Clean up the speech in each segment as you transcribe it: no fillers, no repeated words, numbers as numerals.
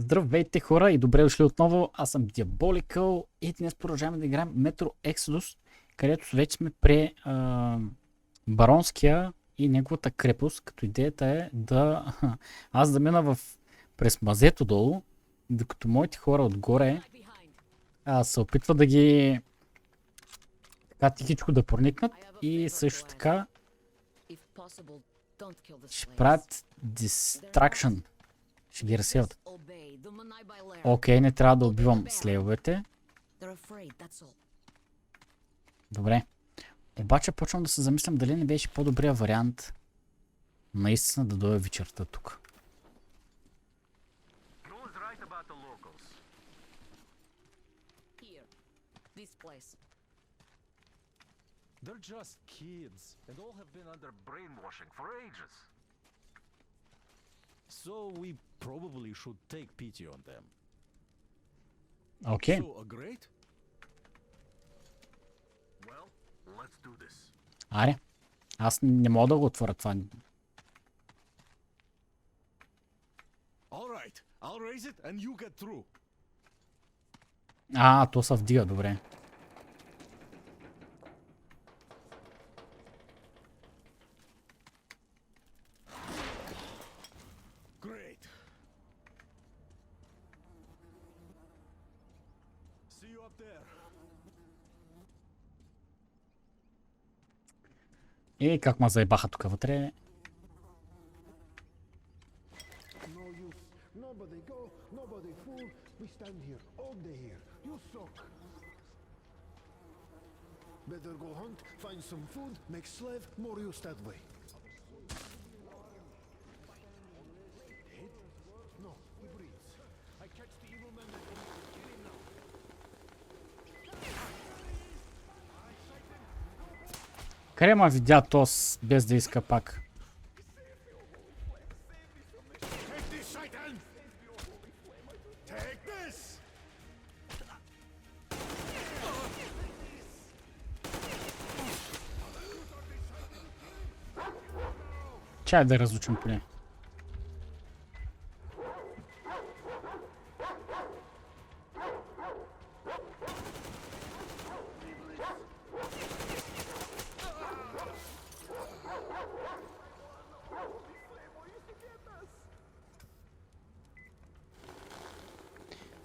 Здравейте хора и добре дошли отново. Аз съм Диаболикъл и днес продължаваме да играем Метро Ексодус, където вече сме при Баронския и неговата крепост, като идеята е да аз да мина през мазето долу, докато моите хора отгоре се опитват да ги така тихичко да проникнат и също така ще правят дистракшн. Ще ги разсеват. Окей, не трябва да убивам слейвовете. Добре. Обаче почвам да се замислям дали не беше по-добрия вариант наистина да дойде вечерта тук. They're just kids, and all have been under brainwashing for ages. So we probably should take pity on them. Okay. So agreed? Well, let's do this. Аре, аз не мога да го отворя това. All right, I'll raise it and you get through. То се вдига, добре. Как ма заебаха тук вътре. Къде ма видя тос, без да иска пак? Чай да разучим поне.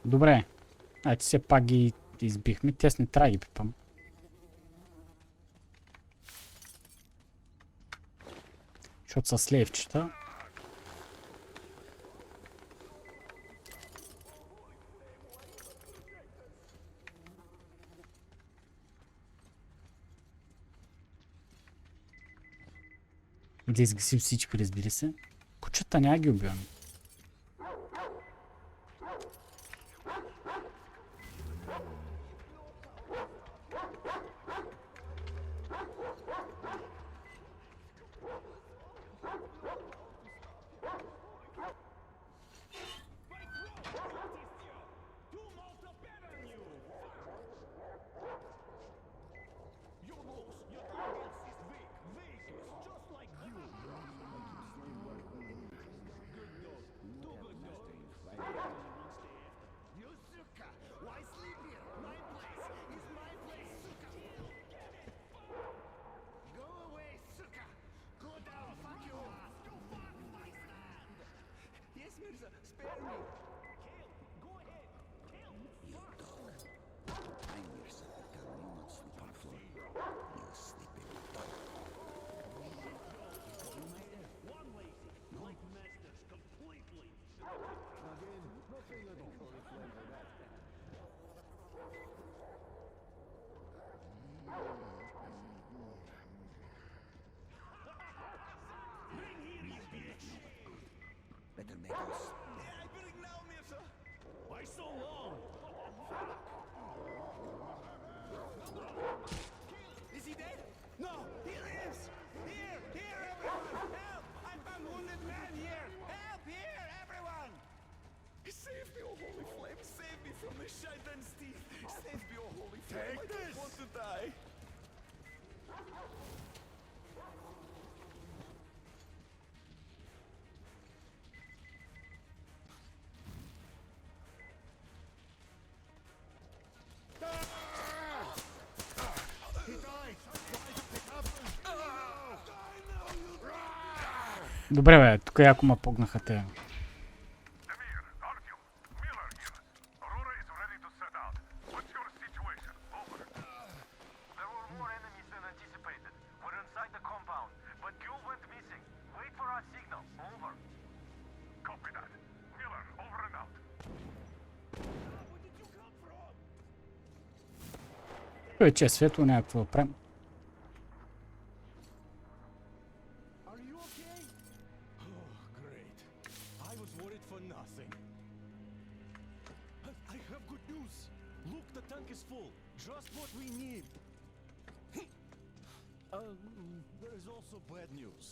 Добре. Айде все пак ги избихме. Те не трябва да ги пипам. Защото са слейвчета. И да изгасим всички, разбира се. Кучета няма ги убиваме. Добре бе, тук яко ма погнаха те. DAMIR, Artyom, Miller here. Aurora is ready to set out. What's your situation? Over. There were more enemies than anticipated. We're inside the compound, but Giul went missing. Wait for our signal. Over. Copy that. Miller, over and out. Вече е светло, някакво да правим. Are you okay? Oh, great. I was worried for nothing. I have good news. Look, the tank is full. Just what we need. There is also bad news.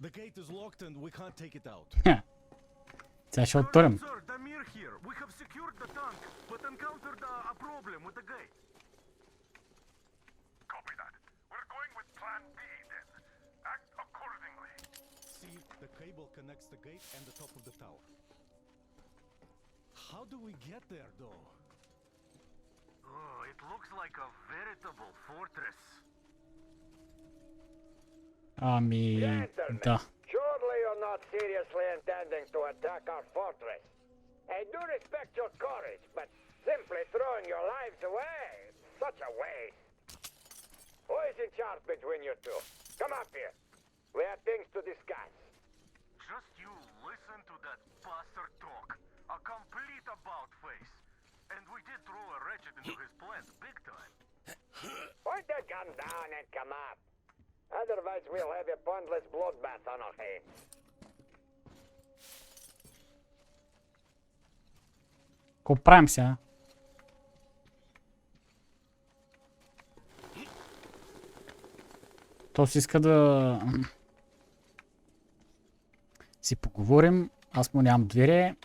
The gate is locked and we can't take it out. Сега ще отворим. Sir, DAMIR here. We have secured the tank, but encountered a problem with the gate. Copy that. We're going with plan B then. Act accordingly. See, the cable connects the gate and the top of the tower. How do we get there, though? Oh, it looks like a veritable fortress. Ами, да. Surely you're not seriously intending to attack our fortress. I do respect your courage, but simply throwing your lives away, such a waste. Who is in charge between you two? Come up here. We have things to discuss. Just you listen to that bastard talk. A complete about face. And we did throw a wretched into his plans big time. Point the gun down and come up. Otherwise we'll have a pointless bloodbath on our hands. Какво правим сега? То си иска да си поговорим. Аз му нямам доверие.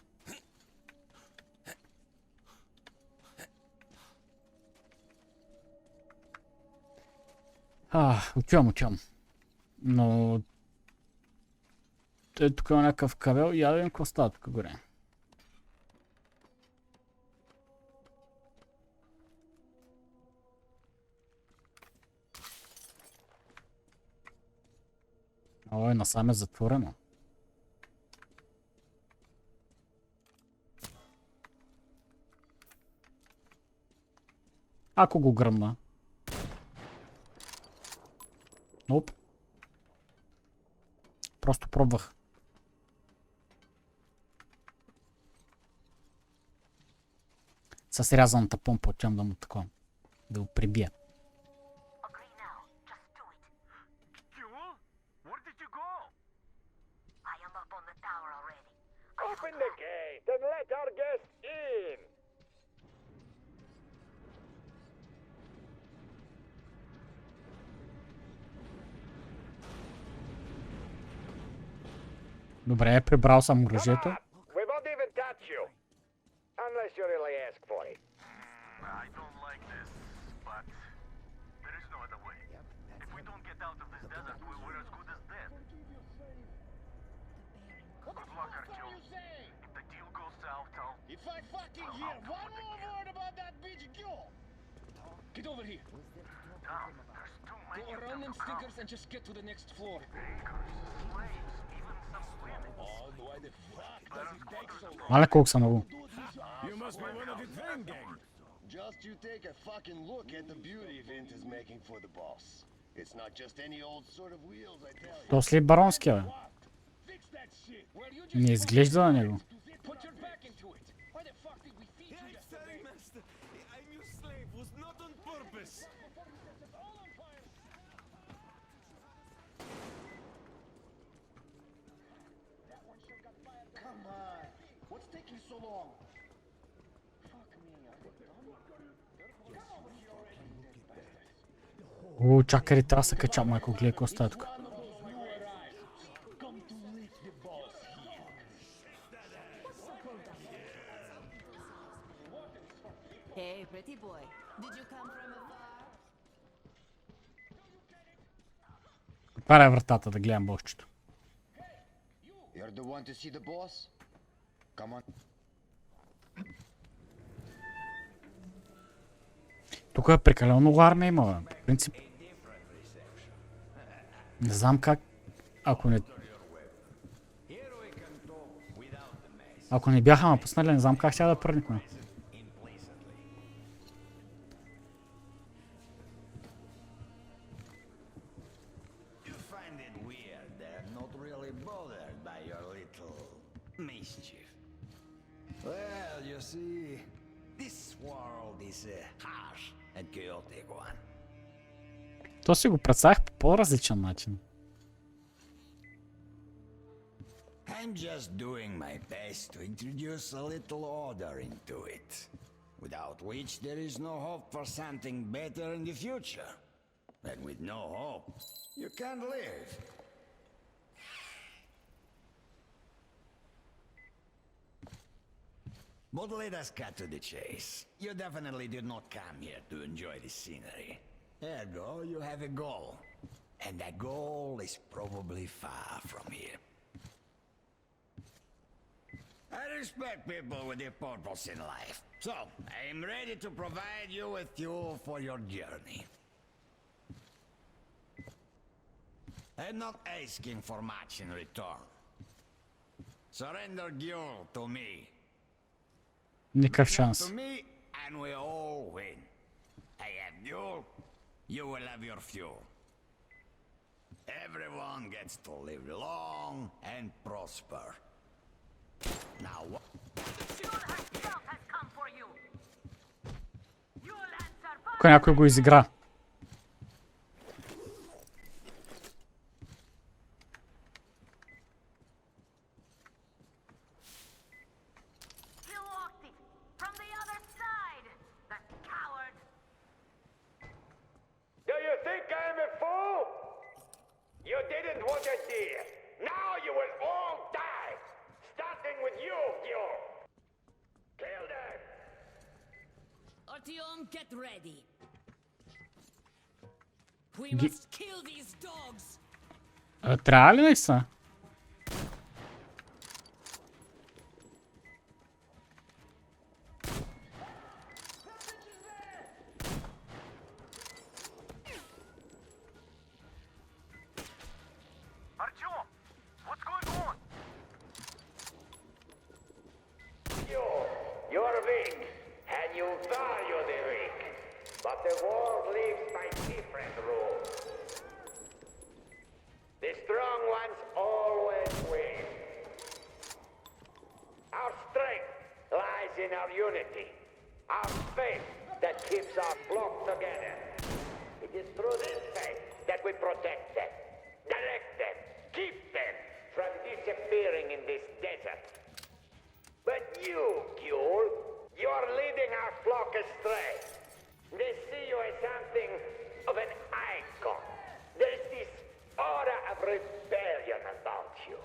Отивам. Но... тук има някакъв кабел и я да видим какво става тук горе. Ой, насам е затворено. Ако го гръмна. Оп. Просто пробвах. С рязаната помпа отивам да му такова. Да го прибия. Agree now. Just do it. Giul? Where did you go? I am up on the tower already. Open the gate and let our guests in. Добре, прибрал съм оръжието. We won't even touch you. Unless you really ask for it. I don't like this, but there is no other way. If we don't get out of this desert, we're as good as dead. Good luck, Artyom. If the deal goes south, I'll... If I fucking hear one more word about that bitch Giul! Get over here. Damn, there's too many Go of around them them to count. stickers and just get to the next floor. Bakers, slaves, even some women. Oh, why the fuck does it take so long? Маля колко са много. You must be one of the train gang. Just you take a fucking look at the beauty Vint is making for the boss. It's not just any old sort of wheels, I tell you. То след баронския, бе. Fix that shit. Where you just Не изглежда на него. put your back into it. Why the fuck did we feed you yesterday? master. I'm your slave. Was not on purpose. Come on. What's taking so long? О, чакай, трябва да се кача, майко, гледай какво става тук. Come to lift the boss here. Hey, pretty boy. Did you come from afar? Отваря вратата да гледам босчето. You're the one to see the boss? Come on. Тук е прекалено много армия има, бе. По принцип. Не знам как, ако не... Ако не бяха ме пуснали, не знам как ще да проникна. You find it weird that I'm not really bothered by your little mischief. Well, you see, this world is a harsh and chaotic one. То си го представях по по-различен начин. I'm just doing my best to introduce a little order into it, without which there is no hope for something better in the future. And with no hope, you can't live. But let us cut to the chase. You definitely did not come here to enjoy the scenery. Ergo, you have a goal. And that goal is probably far from here. I respect people with a purpose in life. So, I am ready to provide you with fuel for your journey. I'm not asking for much in return. Surrender Giul to me. Никакъв To шанс. me, and we all win. I have Giul, you will have your fuel. Everyone gets to live long and prosper. Now what? Кой някой го изигра. Do you think I'm a fool? You didn't want a deal. Now you will all die. Starting with you, Giul. Kill them. Artyom, get ready. We Gi- must kill these dogs. Трябва ли наистина? Артём, what's going on? You're weak, and you value the weak. But the world lives by different rules. The strong ones always win. Our strength lies in our unity, our faith that keeps our flock together. It is through this faith that we protect them, direct them, keep them from disappearing in this desert. But you, Giul, you're leading our flock astray. They see you as something of an icon. There's this aura of rebellion about you.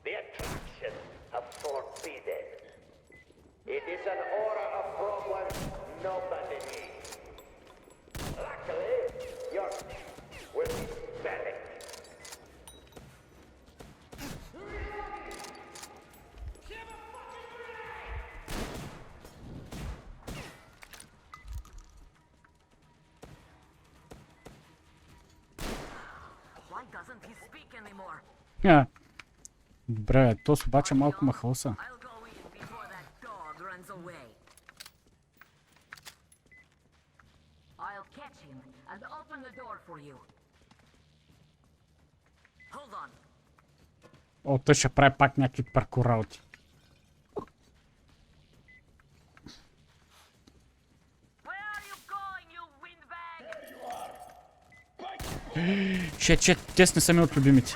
The attraction of forbidden. It is an aura of problems nobody needs. Luckily, your will be spelling. Why doesn't he speak anymore? Добре, то обаче малко ме хаоса. I'll go in before that dog runs away. I'll catch him and open the door for you. Hold on. О, той ще прави пак някакви паркур работи. Where are you going, you windbag? Ще, те не са ми от любимите.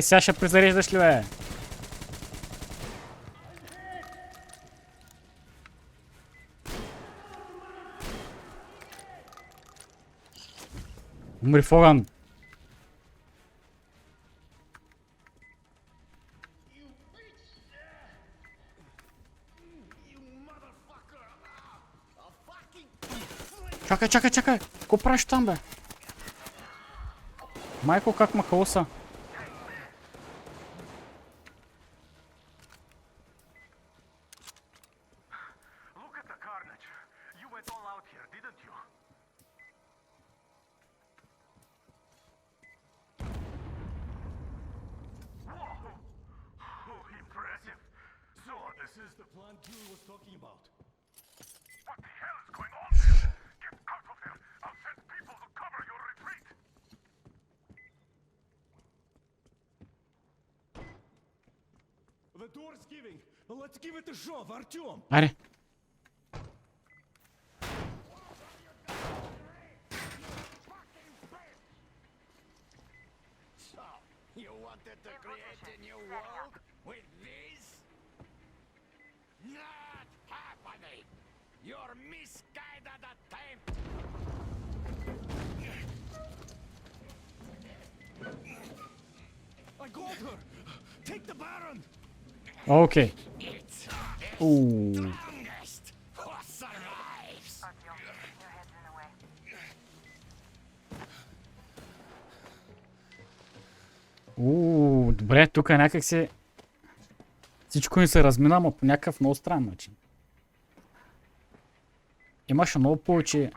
Сега ще презареждаш ли, бе? Умри в огън! Чакай, чакай, чакай! Какво правиш там, бе? Майко, как ма хаоса? Look at the carnage. You went all out here, didn't you? Whoa! Oh, impressive. So, this is the plan Giul was talking about. What the hell is going on here? Get out of there! I'll send people to cover your retreat! The door's giving. Let's give it a shove, Artyom. Аре. So, you wanted to create a new world with this? Not happening! Your misguided attempt! I got her. Take the Baron. Окей. It's Ууу. strongest who survives! Добре, тук е някак се... Всичко ни се размина, но по някакъв много странен начин. Имаше много повече...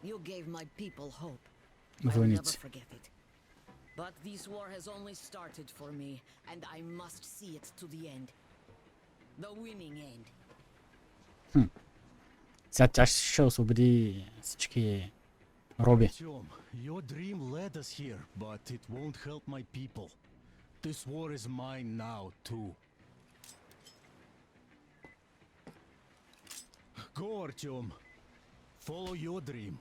You gave my people hope. I'll never войници. forget it. But this war has only started for me, and I must see it to the end. The winning end. Сега тя ще освободи всички роби. Artyom, your dream led us here, but it won't help my people. This war is mine now, too. Go, Artyom. Follow your dream.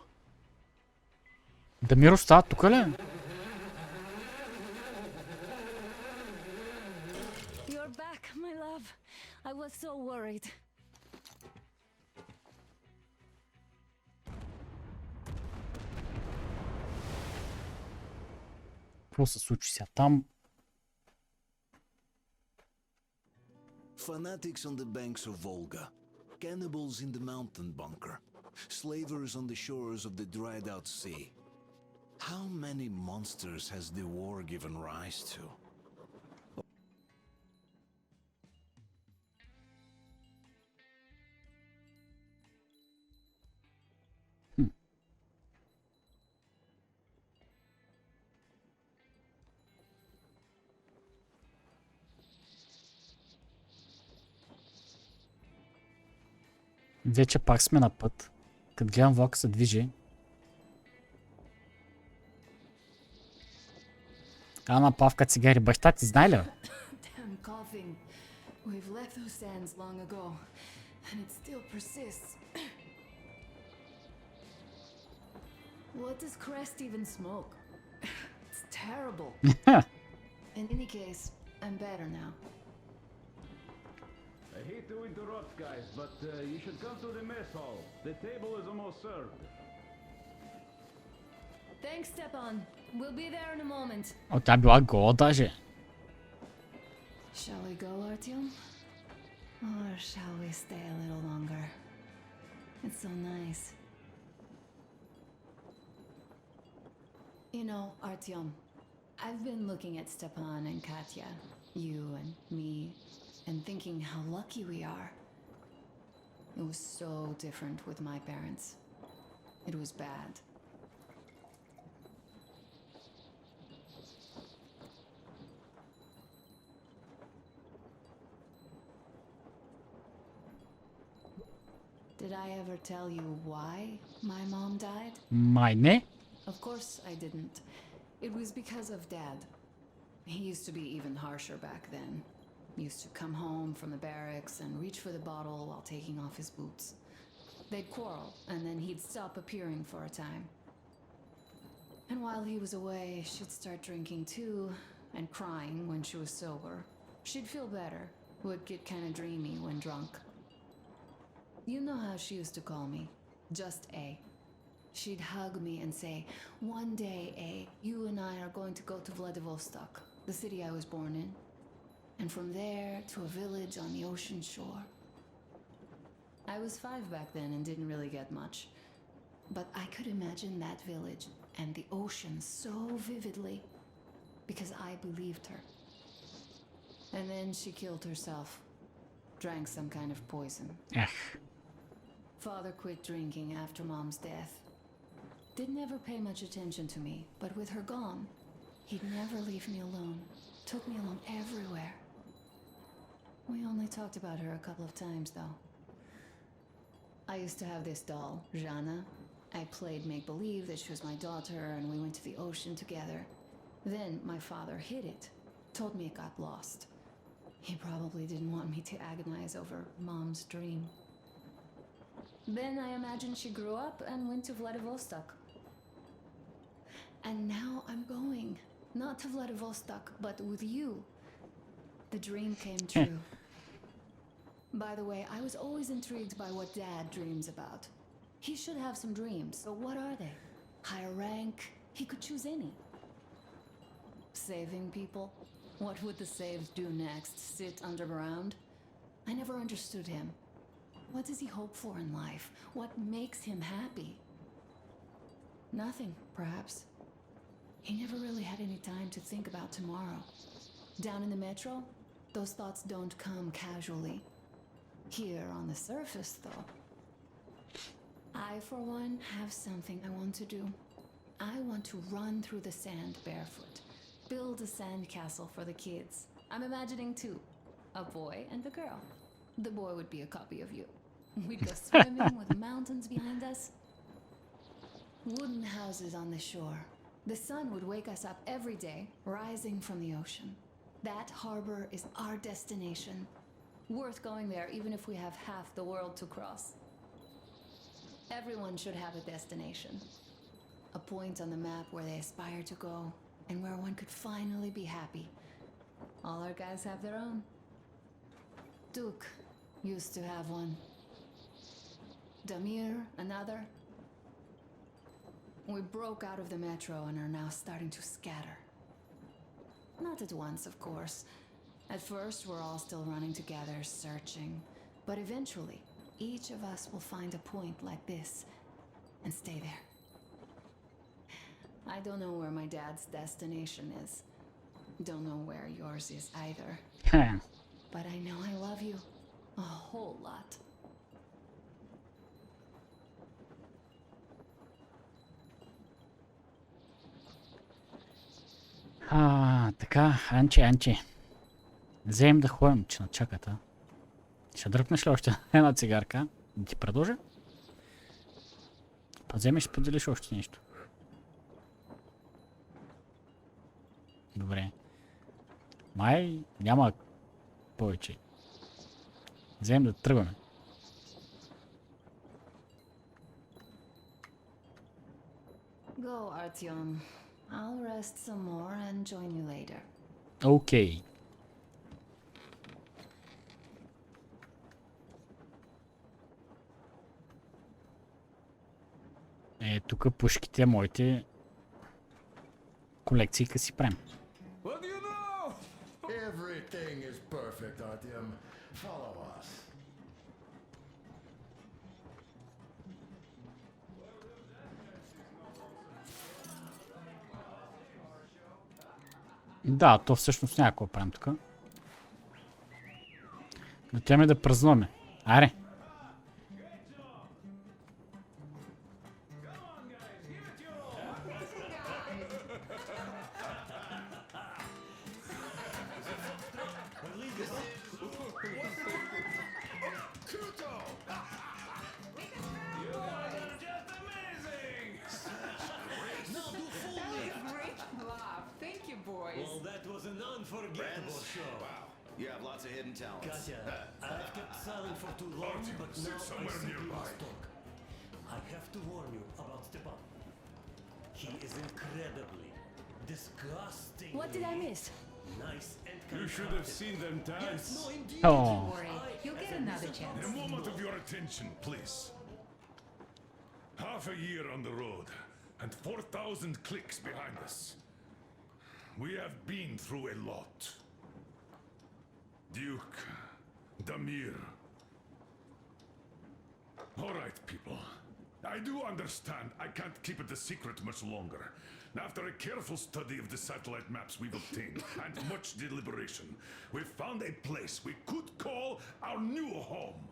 Дамир остава тук ли? You're back, my love. I was so worried. Какво се случи сега там? Fanatics on the banks of Volga, cannibals in the mountain bunker, slavers on the shores of the dried out sea. How many monsters has the war given rise to? Вече пак сме на път. Като гледам влака се движи. Анна павка цигари. Баща ти знае ли? Damn coughing. We've left those sands long ago, and it still persists. What does Crest even smoke? It's terrible. In any case, I'm better now. I hate to interrupt, guys, but you should come to the mess hall. The table is almost served. Thanks, Stepon. We'll be there in a moment. О, тя била гола даже. Shall we go, Artyom? Or shall we stay a little longer? It's so nice. You know, Artyom, I've been looking at Stepan and Katya, you and me, and thinking how lucky we are. It was so different with my parents. It was bad. Did I ever tell you why my mom died? Май не. Of course I didn't. It was because of Dad. He used to be even harsher back then. He used to come home from the barracks and reach for the bottle while taking off his boots. They'd quarrel, and then he'd stop appearing for a time. And while he was away, she'd start drinking too, and crying when she was sober. She'd feel better, would get kinda dreamy when drunk. You know how she used to call me? Just A. She'd hug me and say, "One day, A, you and I are going to go to Vladivostok, the city I was born in. And from there to a village on the ocean shore." I was 5 back then and didn't really get much. But I could imagine that village and the ocean so vividly because I believed her. And then she killed herself. Drank some kind of poison. Father quit drinking after Mom's death. Didn't ever pay much attention to me, but with her gone, he'd never leave me alone. Took me along everywhere. We only talked about her a couple of times, though. I used to have this doll, Jana. I played make-believe that she was my daughter, and we went to the ocean together. Then my father hid it. Told me it got lost. He probably didn't want me to agonize over Mom's dream. Then I imagine she grew up and went to Vladivostok. And now I'm going. Not to Vladivostok, but with you. The dream came true. By the way, I was always intrigued by what Dad dreams about. He should have some dreams, so what are they? Higher rank? He could choose any. Saving people? What would the saved do next? Sit underground? I never understood him. What does he hope for in life? What makes him happy? Nothing, perhaps. He never really had any time to think about tomorrow. Down in the metro, those thoughts don't come casually. Here on the surface, though. I, for one, have something I want to do. I want to run through the sand barefoot. Build a sandcastle for the kids. I'm imagining two. A boy and a girl. The boy would be a copy of you. We'd go swimming with mountains behind us. Wooden houses on the shore. The sun would wake us up every day, rising from the ocean. That harbor is our destination. Worth going there even if we have half the world to cross. Everyone should have a destination. A point on the map where they aspire to go and where one could finally be happy. All our guys have their own. Duke used to have one. DAMIR, another. We broke out of the metro and are now starting to scatter. Not at once, of course. At first, we're all still running together, searching. But eventually, each of us will find a point like this and stay there. I don't know where my dad's destination is. Don't know where yours is either. But I know I love you a whole lot. Така, Анче. Вземем да ходим, че на чаката. Ще дръпнеш ли още една цигарка? Да ти предложа? Па вземеш и споделиш още нещо. Добре. Май няма повече. Вземем да тръгваме. Go, Artyom. I'll rest some more and join you later. Окей. Тук пушките моите колекции си правим. What do you know? Everything is perfect, Artyom. Follow us. Да, то всъщност няма какво правим тук. Отиваме да празнуваме. Аре! Well, that was an unforgettable show. Wow. You have lots of hidden talents. Katya, I've kept silent for too long, but now I simply must talk. I have to warn you about Stepan. He is incredibly, disgusting. What did I miss? Nice and You should have seen them dance. Yes, no, indeed. Oh. Don't worry, you'll get another chance. A moment of your attention, please. Half a year on the road, and 4,000 clicks behind us. We have been through a lot. Duke, DAMIR. All right, people. I do understand I can't keep it a secret much longer. After a careful study of the satellite maps we've obtained and much deliberation, we've found a place we could call our new home.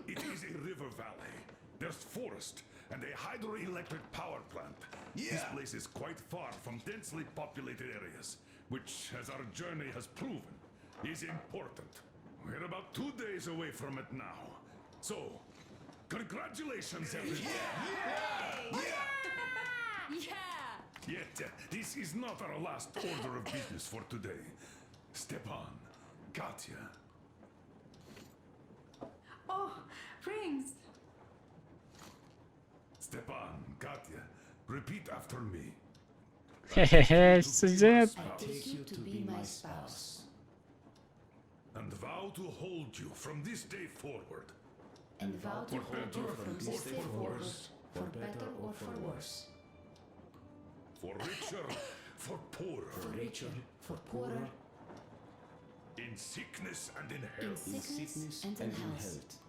It is a river valley. There's forest and a hydroelectric power plant. This place is quite far from densely populated areas, which, as our journey has proven, is important. We're about 2 days away from it now. So, congratulations, everyone! Yet, this is not our last order of business for today. Stephan, Katya. Oh, rings! Stephan, Katya, repeat after me. Хе-хе-хе, ще се женят. Take you to be my spouse. And vow to hold you from this day forward. And vow to hold you from this day forward, for better or for worse. For richer, for poorer. For richer, for poorer, In sickness and in in health. sickness and in health.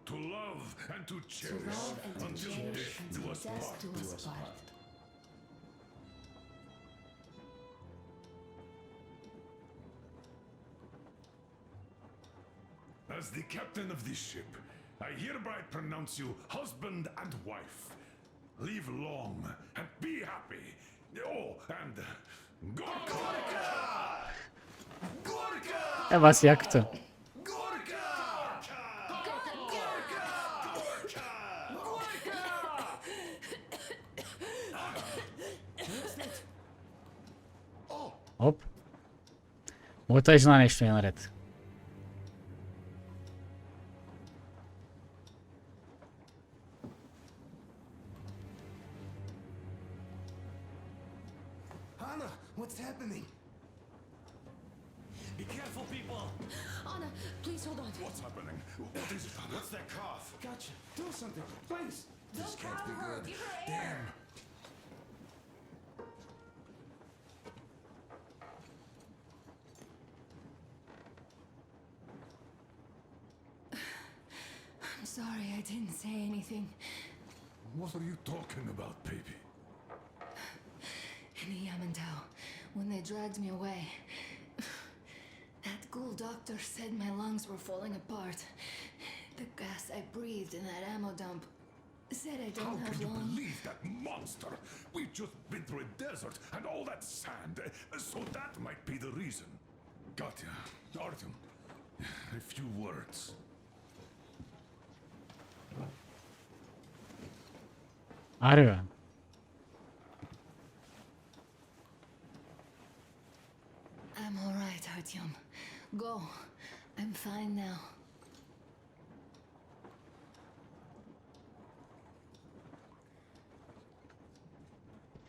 To love and to To cherish love and to until cherish death do until us death part. do us part. As the captain of this ship, I hereby pronounce you husband and wife. Live long and be happy. Oh, and Gorka! Е, бас якото. Оп. Моята жена нещо е наред. Anna, what's happening? Be careful, people! Anna, please hold on. What's happening? What is it? What's that cough? Katya, do something, please. This can't be good. Damn. I'm sorry I didn't say anything. What are you talking about, baby? In the Yamantau, when they dragged me away, that Giul doctor said my lungs were falling apart. The gas I breathed in that ammo dump said I How don't can have you long. believe that monster? We've just been through a desert and all that sand, so that might be the reason. Katya, Artyom, a few words. Аре, бе. I'm all right, Artyom. Go. I'm fine now.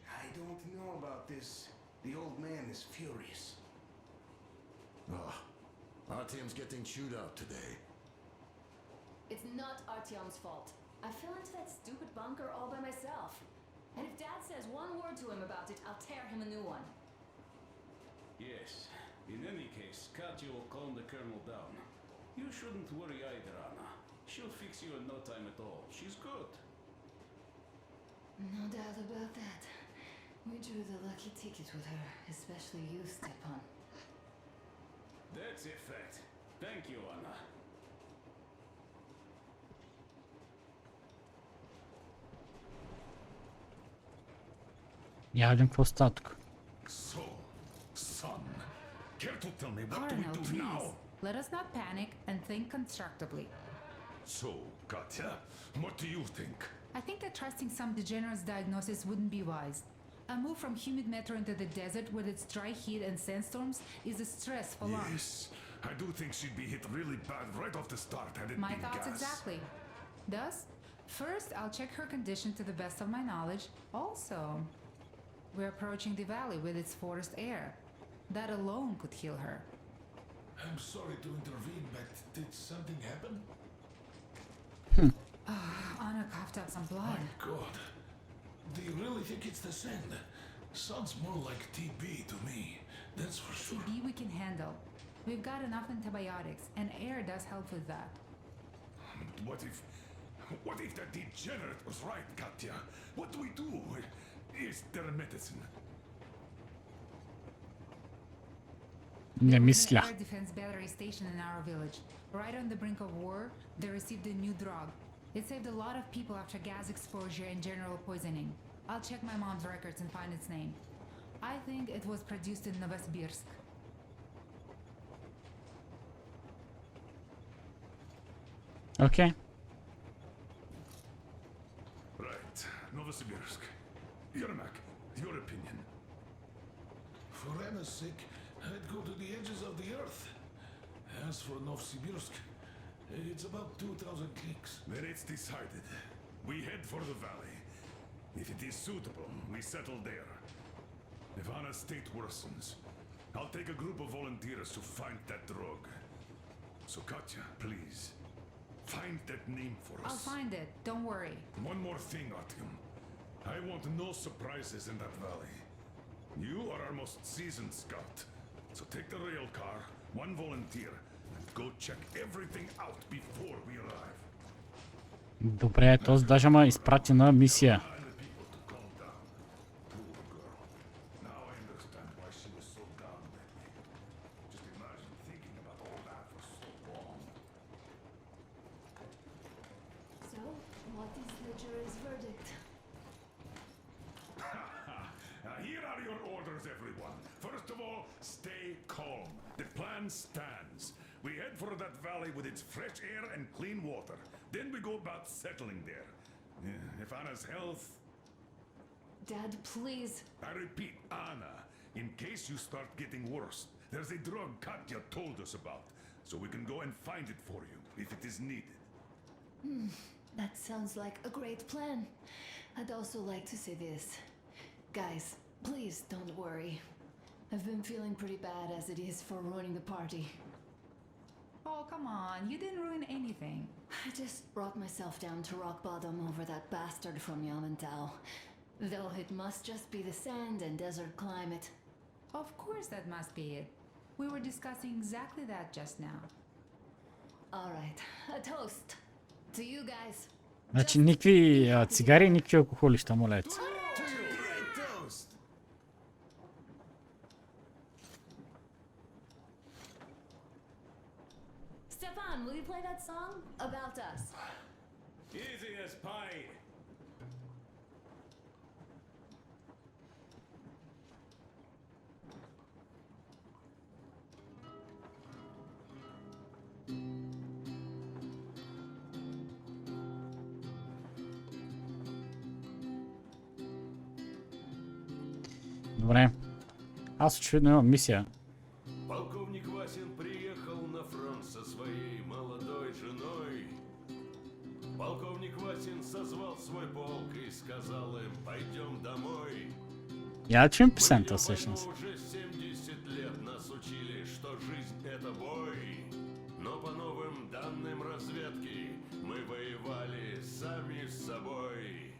I don't know about this. The old man is furious. Artyom's getting chewed out today. It's not Artyom's fault. I fell into that stupid bunker all by myself. And if Dad says one word to him about it, I'll tear him a new one. Yes. In any case, Katya will calm the colonel down. You shouldn't worry either, Anna. She'll fix you in no time at all. She's good. No doubt about that. We drew the lucky ticket with her, especially you, Stepan. That's a fact. Thank you, Anna. Я видим какво става тук. So, son, care to tell me what do Colonel, we do please. now? Let us not panic and think constructively. So, Katya, what do you think? I think that trusting some degenerate's diagnosis wouldn't be wise. A move from humid metro into the desert with its dry heat and sandstorms is a stress for lungs. Yes, I do think she'd be hit really bad right off the start had it My been thoughts gas. exactly. Thus, first I'll check her condition to the best of my knowledge. Also, we're approaching the valley with its forest air. That alone could heal her. I'm sorry to intervene, but did something happen? Anna coughed up some blood. God, do you really think it's the sand? Sounds more like TB to me, that's for sure. TB we can handle. We've got enough antibiotics, and air does help with that. What if that degenerate was right, Katya? What do we do? Is there a medicine? Не There was an мисля. air defense battery station in our village. Right on the brink of war, they received a new drug. It saved a lot of people after gas exposure and general poisoning. I'll check my mom's records and find its name. I think it was produced in Novosibirsk. Окей. Right, Novosibirsk. Yermak, your opinion. For Anna's sake, I'd go to the edges of the earth. As for Novosibirsk, it's about 2,000 clicks. Then it's decided. We head for the valley. If it is suitable, we settle there. If Anna's state worsens, I'll take a group of volunteers to find that drug. So Katya, please, find that name for us. I'll find it, don't worry. One more thing, Artyom. I want no surprises in that valley. You are our most seasoned scout. So take the rail car, one volunteer, and go check everything out before we arrive. Добре, този даже ме изпрати на мисия. And the people to calm down. Poor girl. Now I understand why she was so down that day. Just imagine thinking about all that for so long. So, what is the jury's verdict? Here are your orders, everyone. First of all, stay calm. The plan stands. We head for that valley with its fresh air and clean water. Then we go about settling there. If Anna's health... Dad, please. I repeat, Anna, in case you start getting worse, there's a drug Katya told us about. So we can go and find it for you, if it is needed. That sounds like a great plan. I'd also like to say this. Guys, please don't worry. I've been feeling pretty bad as it is for ruining the party. Oh, come on, you didn't ruin anything. I just brought myself down to rock bottom over that bastard from Yamantau. Though it must just be the sand and desert climate. Of course that must be it. We were discussing exactly that just now. Alright, a toast. To you guys. Значи никакви цигари, никакви алкохолища, моля. Stefan, will you play that song? About us. Easy as pie. Добре. Аз очевидно имам мисия. Полковник Васин приехал на фронт со своей молодой женой. Полковник Васин созвал свой полк и сказал им: пойдем домой. Я чуем песента всъщност. Уже 70 лет нас учили, что жизнь это бой. Но по новым данным разведки мы воевали сами с собой.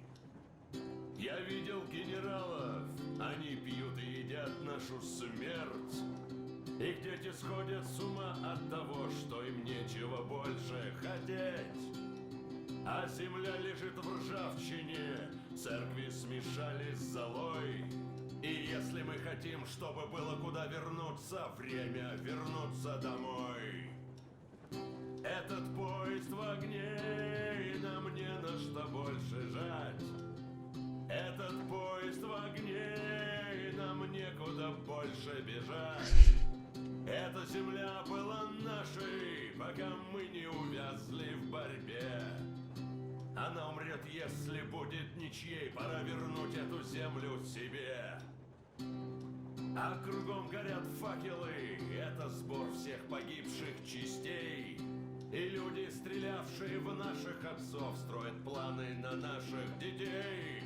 Я видел генералов, они пьют и едят нашу смерть. Их дети сходят с ума от того, что им нечего больше хотеть. А земля лежит в ржавчине, церкви смешались с золой. И если мы хотим, чтобы было куда вернуться, время вернуться домой. Этот поезд в огне, и нам не на что больше жать. Этот поезд в огне, и нам некуда больше бежать. Эта земля была нашей, пока мы не увязли в борьбе. Она умрет, если будет ничьей, пора вернуть эту землю себе. А кругом горят факелы, это сбор всех погибших частей. И люди, стрелявшие в наших отцов, строят планы на наших детей.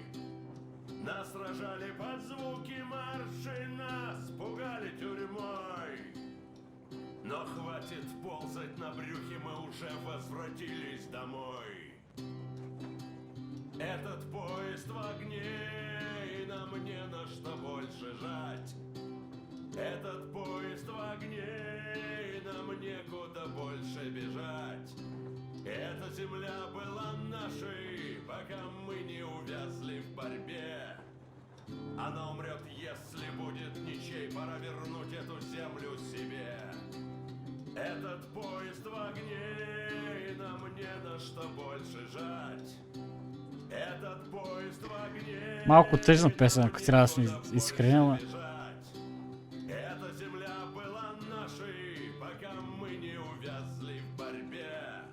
Нас сражали под звуки маршей, нас пугали тюрьмой. Но хватит ползать на брюхе, мы уже возвратились домой. Этот поезд в огне, и нам не на что больше жать. Этот поезд в огне, и нам некуда больше бежать. Эта земля Она умрет, если будет ничей. Пора вернуть эту землю себе. Этот поезд в огне, и нам не на что больше жать. Этот поезд в огне. Малко тъжна песен, ако трябва да сме изкренила. Эта земля была нашей, пока мы не увязли в борьбе.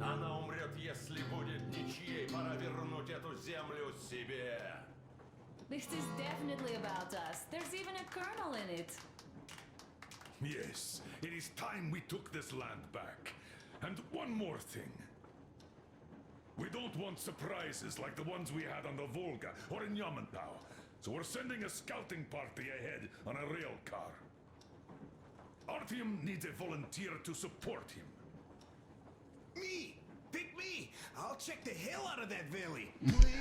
Она умрет, если будет ничьей. Пора вернуть эту землю себе. This is definitely about us. There's even a colonel in it. Yes, it is time we took this land back. And one more thing. We don't want surprises like the ones we had on the Volga or in Yamantau. So we're sending a scouting party ahead on a rail car. Artyom needs a volunteer to support him. Me! Pick me! I'll check the hell out of that valley.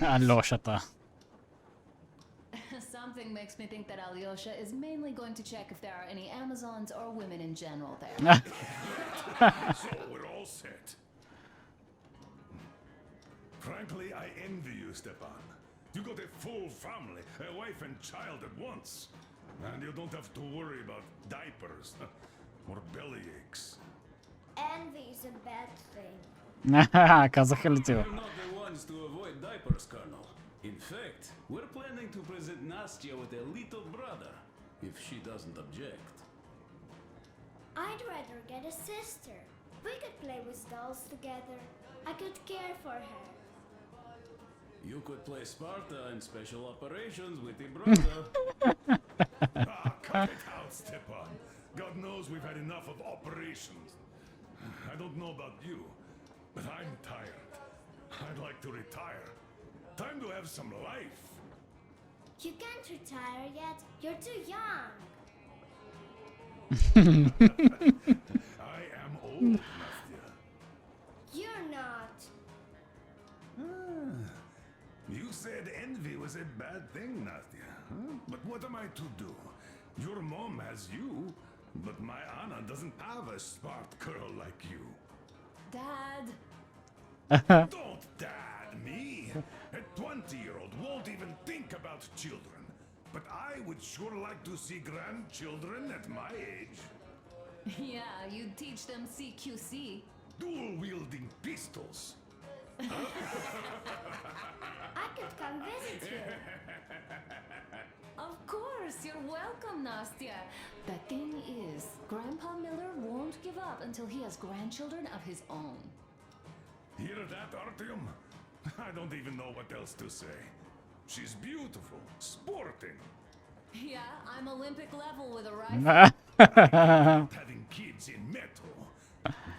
Алёшата. Something makes me think that Alyosha is mainly going to check if there are any Amazons or women in general there. So we're all set. Frankly, I envy you, Stepan. You got a full family, a wife and child at once. And you don't have to worry about diapers or belly aches. Envy is a bad thing. Казаха ли ти го? We're not the ones to avoid diapers, Colonel. In fact, we're planning to present Nastya with a little brother, if she doesn't object. I'd rather get a sister. We could play with dolls together. I could care for her. You could play Sparta in special operations with your brother. Cut it out, Stepan. God knows we've had enough of operations. I don't know about you, but I'm tired. I'd like to retire. Time to have some life. You can't retire yet. You're too young. I am old, Nastya. You're not. You said envy was a bad thing, Nastya. Huh? But what am I to do? Your mom has you, but my Anna doesn't have a smart girl like you. Dad! Don't dad me! A 20-year-old won't even think about children. But I would sure like to see grandchildren at my age. Yeah, you teach them CQC. Dual-wielding pistols. I could come visit you. Of course, you're welcome, Nastya. The thing is, Grandpa Miller won't give up until he has grandchildren of his own. Hear that, Artyom? I don't even know what else to say. She's beautiful, sporting. Yeah, I'm Olympic level with a rifle. Having kids in metal.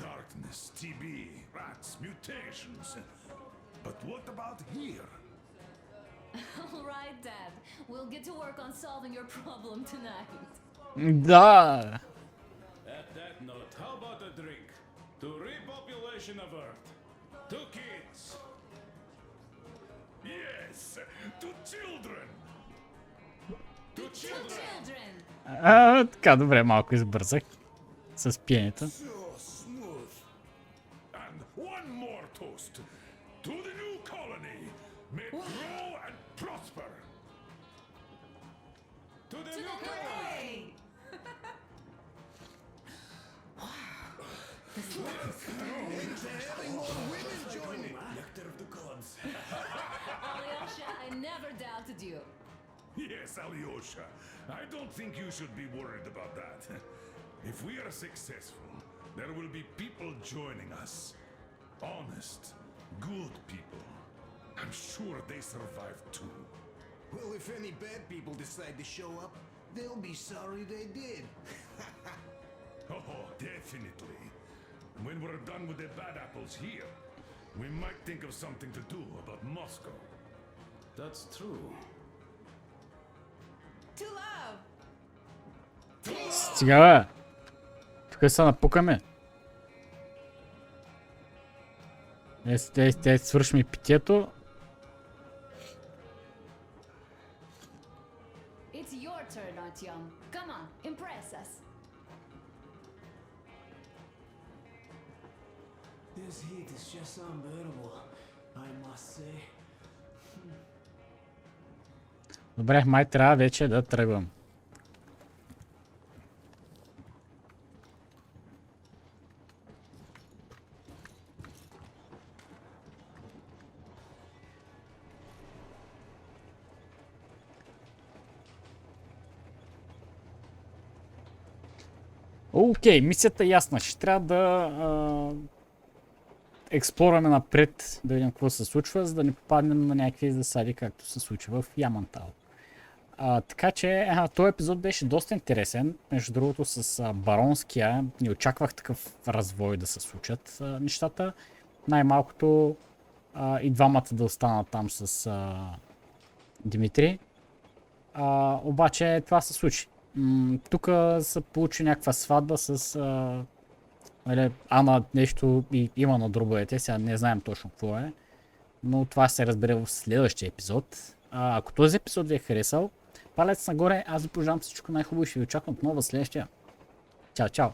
Darkness, TB, rats, mutations. But what about here? All right, Dad. We'll get to work on solving your problem tonight. Да. At that note, how about a drink? To repopulation of Earth. To kids. Yes, to children. To children. Така, добре, малко избързах с пиенето. And one more toast to the new colony. May it grow and prosper. To the new colony. Nectar of the gods. Alyosha, I never doubted you. Yes, Alyosha. I don't think you should be worried about that. If we are successful, there will be people joining us. Honest, good people. I'm sure they survive too. Well, if any bad people decide to show up, they'll be sorry they did. Oh, definitely. When we're done with the bad apples here, we might think of something to do about Moscow. That's true. To love. Стига, бе. Тук се напукаме. Те свършим и питието. It's your turn, Artyom. Come on, impress us. This heat is just unbearable, I must say. Добре, май трябва вече да тръгвам. Окей, мисията е ясна. Ще трябва да експлораме напред, да видим какво се случва, за да не попаднем на някакви засади, както се случва в Yamantau. Така че този епизод беше доста интересен. Между другото с Баронския не очаквах такъв развой да се случат нещата. Най-малкото и двамата да останат там с Димитрий. Обаче това се случи. Тук се получи някаква сватба с Анна нещо и има на дробовете, сега не знаем точно какво е, но това ще се разбере в следващия епизод. Ако този епизод ви е харесал, палец нагоре, аз ви пожелавам всичко най-хубаво и ще ви очаквам отново в следващия. Чао, чао!